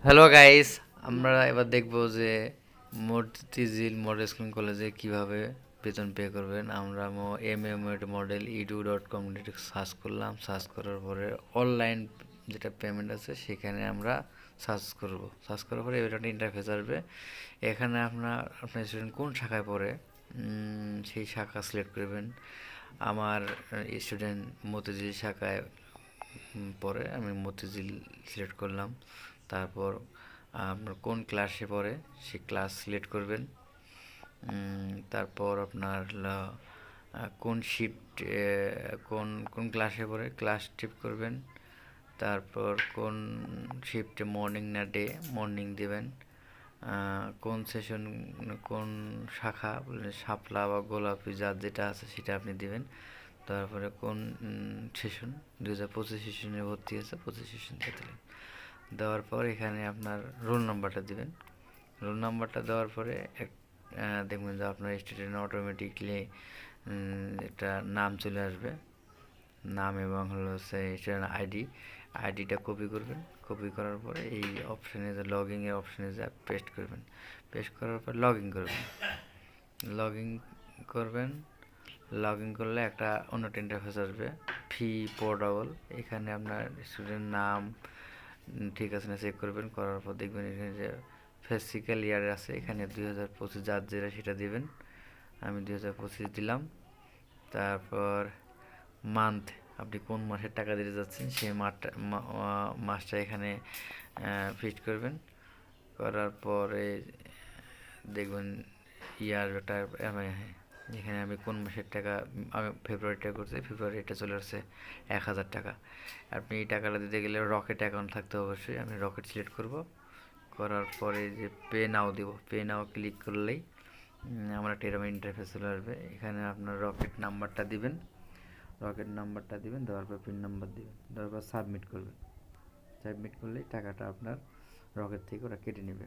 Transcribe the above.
Hello guys, আমরা এবার দেখব যে মতিঝিল মডেল স্কুল কলেজে কিভাবে বেতন পে করবেন। আমরা মডেল edu.com সার্চ করলাম। সার্চ করার পরে অনলাইন যেটা পেমেন্ট আছে সেখানে আমরা সার্চ করার পরে এবার একটা ইন্টারফেস আসবে। এখানে আপনার স্টুডেন্ট কোন শাখায় পড়ে সেই শাখা সিলেক্ট করবেন। আমার স্টুডেন্ট মতিঝিল শাখায় পরে আমি মতিঝিল সিলেক্ট করলাম। তারপর আপনার কোন ক্লাসে পড়ে সেই ক্লাস সিলেক্ট করবেন। তারপর আপনার কোন শিফট কোন কোন ক্লাসে পড়ে ক্লাস শিফট করবেন। তারপর কোন শিফটে মর্নিং না ডে মর্নিং দেবেন। কোন সেশন কোন শাখা শাপলা বা গোলাপি যার যেটা আছে সেটা আপনি দিবেন। তারপরে কোন সেশন 2025 সেশনে ভর্তি আছে 25 সেশন দেওয়ার পর এখানে আপনার রোল নাম্বারটা দিবেন। রোল নাম্বারটা দেওয়ার পরে দেখবেন যে আপনার স্টুডেন্ট অটোমেটিকলি একটা নাম চলে আসবে, নাম এবং হলো স্টুডেন্ট আইডিটা কপি করবেন। কপি করার পরে এই অপশানে যে লগইনের অপশানে যা পেস্ট করবেন। পেস্ট করার পর লগ ইন করবেন। লগ ইন করলে একটা অন্য ইন্টারফেস আসবে, ফি পোর্টেবল। এখানে আপনার স্টুডেন্ট নাম ঠিক আছে না চেক করবেন। করার পর দেখবেন এখানে যে ফিজিক্যাল ইয়ার আছে, এখানে 2025 যার যেটা সেটা দিবেন। আমি 2025 দিলাম। তারপর মান্থ, আপনি কোন মাসের টাকা দিতে যাচ্ছেন সেই মাসটা এখানে ফিট করবেন। করার পরে দেখবেন ইয়ারটা এখানে আমি কোন মাসের টাকা, আমি ফেব্রুয়ারিটা করছি, ফেব্রুয়ারিটা চলে আসছে 1000 টাকা। আপনি এই টাকাটা দিতে গেলে রকেট অ্যাকাউন্ট থাকতে অবশ্যই। আমি রকেট সিলেক্ট করব। করার পরে যে পে নাও দেব, পে নাও ক্লিক করলেই আমার একটা এরকম ইন্টারফেস চলে আসবে। এখানে আপনার রকেট নাম্বারটা দিবেন। দেওয়ার পর পিন নাম্বার দিবেন, দেওয়ার পর সাবমিট করবেন। সাবমিট করলেই টাকাটা আপনার রকেট থেকে ওরা কেটে নেবে।